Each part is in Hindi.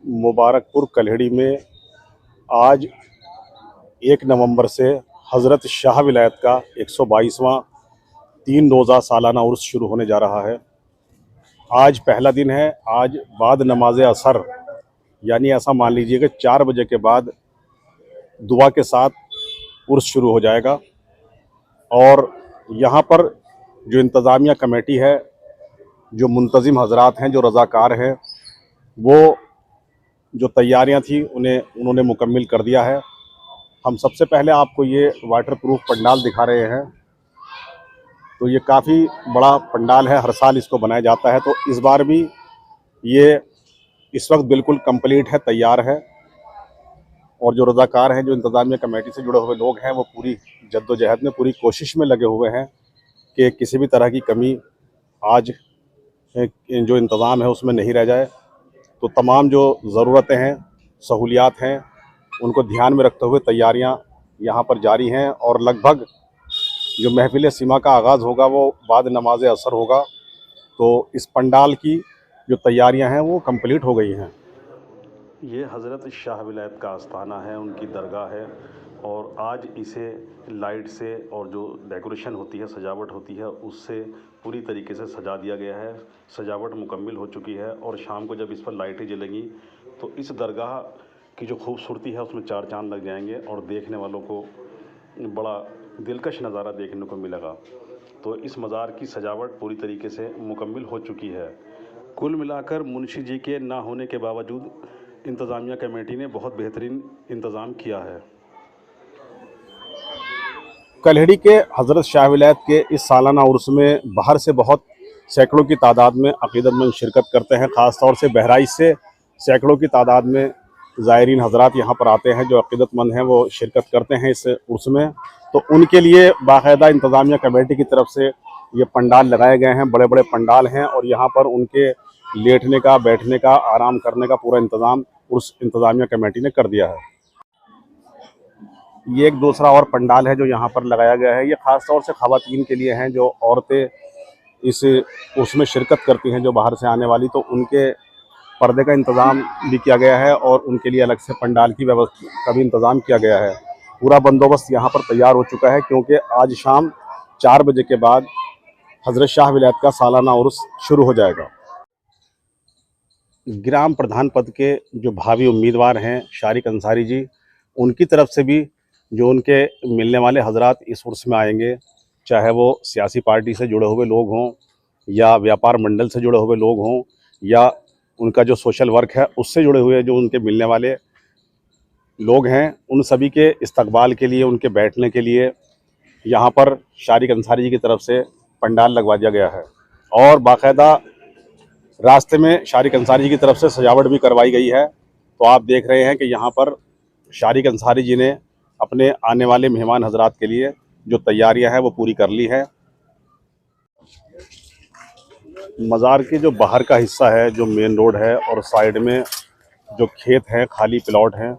मुबारकपुर कल्हड़ी में आज 1 नवंबर से हज़रत शाह विलायत का 122वां 3 रोज़ा सालाना उर्स शुरू होने जा रहा है। आज पहला दिन है। आज बाद नमाज असर यानी ऐसा मान लीजिए कि 4 बजे के बाद दुआ के साथ उर्स शुरू हो जाएगा। और यहाँ पर जो इंतज़ामिया कमेटी है, जो मुंतज़िम हज़रात हैं, जो रज़ाकार हैं, वो जो तैयारियां थी उन्होंने मुकम्मिल कर दिया है। हम सबसे पहले आपको ये वाटर प्रूफ पंडाल दिखा रहे हैं। तो ये काफ़ी बड़ा पंडाल है, हर साल इसको बनाया जाता है। तो इस बार भी ये इस वक्त बिल्कुल कंप्लीट है, तैयार है। और जो रज़ाकार हैं, जो इंतज़ामिया कमेटी से जुड़े हुए लोग हैं, वो पूरी जद्दोजहद में, पूरी कोशिश में लगे हुए हैं कि किसी भी तरह की कमी आज जो इंतज़ाम है उसमें नहीं रह जाए। तो तमाम जो ज़रूरतें हैं, सहूलियात हैं, उनको ध्यान में रखते हुए तैयारियां यहाँ पर जारी हैं। और लगभग जो महफ़िल सिमा का आगाज़ होगा वो बाद नमाज असर होगा। तो इस पंडाल की जो तैयारियां हैं वो कंप्लीट हो गई हैं। ये हज़रत शाह विलायत का आस्थाना है, उनकी दरगाह है। और आज इसे लाइट से और जो डेकोरेशन होती है, सजावट होती है, उससे पूरी तरीके से सजा दिया गया है। सजावट मुकम्मिल हो चुकी है और शाम को जब इस पर लाइटें जलेंगी तो इस दरगाह की जो खूबसूरती है उसमें 4 चाँद लग जाएंगे और देखने वालों को बड़ा दिलकश नज़ारा देखने को मिलेगा। तो इस मज़ार की सजावट पूरी तरीके से मुकम्मिल हो चुकी है। कुल मिलाकर मुंशी जी के ना होने के बावजूद इंतज़ामिया कमेटी ने बहुत बेहतरीन इंतज़ाम किया है। कल्हड़ी के हज़रत शाह विलायत के इस सालाना उर्स में बाहर से बहुत सैकड़ों की तादाद में अक़ीदतमंद शिरकत करते हैं। ख़ास तौर से बहराइच से सैकड़ों की तादाद में ज़ायरीन हज़रात यहाँ पर आते हैं, जो अक़ीदतमंद हैं, वो शिरकत करते हैं इस उर्स में। तो उनके लिए बाकायदा इंतज़ामिया कमेटी की तरफ से ये पंडाल लगाए गए हैं। बड़े बड़े पंडाल हैं और यहाँ पर उनके लेटने का, बैठने का, आराम करने का पूरा इंतज़ाम उस इंतज़ामिया कमेटी ने कर दिया है। ये एक दूसरा और पंडाल है जो यहाँ पर लगाया गया है। ये ख़ास तौर से ख़वातीन के लिए हैं, जो औरतें इस उसमें शिरकत करती हैं, जो बाहर से आने वाली, तो उनके पर्दे का इंतज़ाम भी किया गया है और उनके लिए अलग से पंडाल की व्यवस्था का भी इंतज़ाम किया गया है। पूरा बंदोबस्त यहाँ पर तैयार हो चुका है, क्योंकि आज शाम 4 बजे के बाद हज़रत शाह विलायत का सालाना उर्स शुरू हो जाएगा। ग्राम प्रधान पद के जो भावी उम्मीदवार हैं शारिक अंसारी जी, उनकी तरफ से भी जो उनके मिलने वाले हजरात इस उर्स में आएंगे, चाहे वो सियासी पार्टी से जुड़े हुए लोग हों या व्यापार मंडल से जुड़े हुए लोग हों या उनका जो सोशल वर्क है उससे जुड़े हुए जो उनके मिलने वाले लोग हैं, उन सभी के इस्तकबाल के लिए, उनके बैठने के लिए यहाँ पर शारिक अंसारी जी की तरफ से पंडाल लगवा दिया गया है। और बाकायदा रास्ते में शारिक अंसारी जी की तरफ से सजावट भी करवाई गई है। तो आप देख रहे हैं कि यहाँ पर शारिक अंसारी जी ने अपने आने वाले मेहमान हजरात के लिए जो तैयारियां हैं वो पूरी कर ली है। मज़ार के जो बाहर का हिस्सा है, जो मेन रोड है, और साइड में जो खेत हैं, खाली प्लॉट हैं,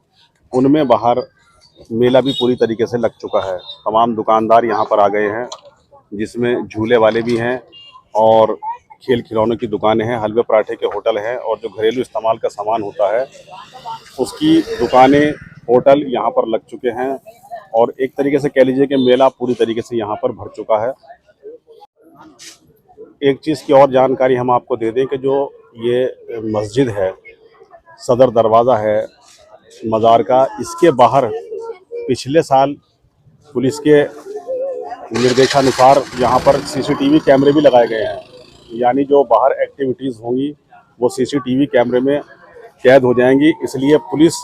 उनमें बाहर मेला भी पूरी तरीके से लग चुका है। तमाम दुकानदार यहाँ पर आ गए हैं, जिसमें झूले वाले भी हैं और खेल खिलौनों की दुकानें हैं, हलवे पराठे के होटल हैं, और जो घरेलू इस्तेमाल का सामान होता है उसकी दुकानें, होटल यहाँ पर लग चुके हैं। और एक तरीके से कह लीजिए कि मेला पूरी तरीके से यहाँ पर भर चुका है। एक चीज़ की और जानकारी हम आपको दे दें कि जो ये मस्जिद है, सदर दरवाज़ा है मज़ार का, इसके बाहर पिछले साल पुलिस के निर्देशानुसार यहाँ पर सीसीटीवी कैमरे भी लगाए गए हैं। यानी जो बाहर एक्टिविटीज़ होंगी वो सीसीटीवी कैमरे में कैद हो जाएंगी। इसलिए पुलिस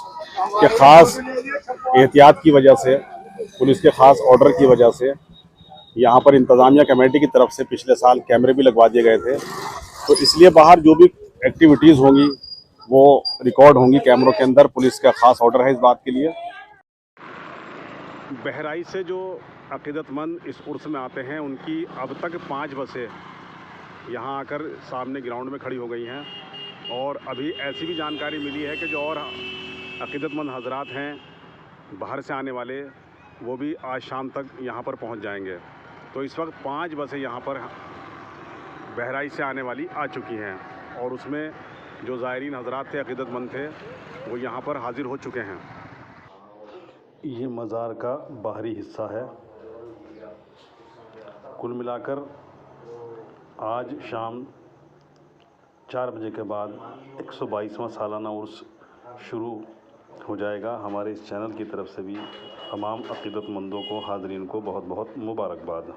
के ख़ास एहतियात की वजह से, पुलिस के ख़ास ऑर्डर की वजह से यहाँ पर इंतज़ामिया कमेटी की तरफ से पिछले साल कैमरे भी लगवा दिए गए थे। तो इसलिए बाहर जो भी एक्टिविटीज़ होंगी वो रिकॉर्ड होंगी कैमरों के अंदर। पुलिस का ख़ास ऑर्डर है इस बात के लिए। बहराइच से जो अक़ीदतमंद इस उर्स में आते हैं, उनकी अब तक 5 बसें यहाँ आकर सामने ग्राउंड में खड़ी हो गई हैं। और अभी ऐसी भी जानकारी मिली है कि जो और अक़ीदतमंद हजरात हैं बाहर से आने वाले, वो भी आज शाम तक यहाँ पर पहुँच जाएंगे। तो इस वक्त 5 बसें यहाँ पर बहराइच से आने वाली आ चुकी हैं और उसमें जो ज़ायरीन हजरात थे, अक़ीदतमंद थे, वो यहाँ पर हाज़िर हो चुके हैं। ये मज़ार का बाहरी हिस्सा है। कुल मिलाकर आज शाम 4 बजे के बाद 122वां सालाना उर्स शुरू हो जाएगा। हमारे इस चैनल की तरफ से भी तमाम अक़ीदतमंदों को, हाज़रीन को बहुत बहुत मुबारकबाद।